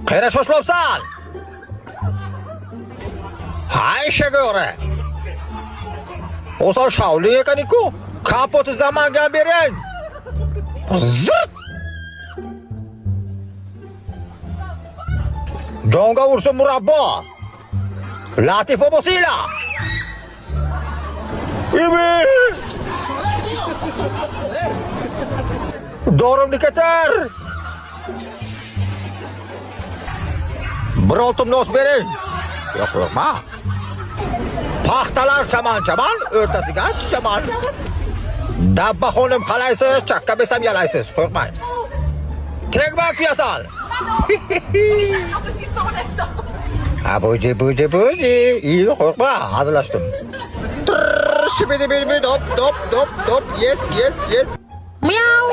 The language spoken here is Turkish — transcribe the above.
Qayerga shoshilibsan? Ha, ishga göre. O'san shavli ekan-ku. Kapoti zamonga bering. Zırt! Jonga ursin murabbo. Latif bo'lsanglar. Imi! Dorimni ketar. Bir oltin nos bering. Yo'q, yo'qma. Paxtalar chaman, o'rtasiga chaman. Dabba xonim qalaysiz, chakka besam yalaysiz, qo'rqmang. Tegma kuyasal. Abuji. İyi qo'rqma, hazırlaştım. Shibidi dop. Yes. Meow.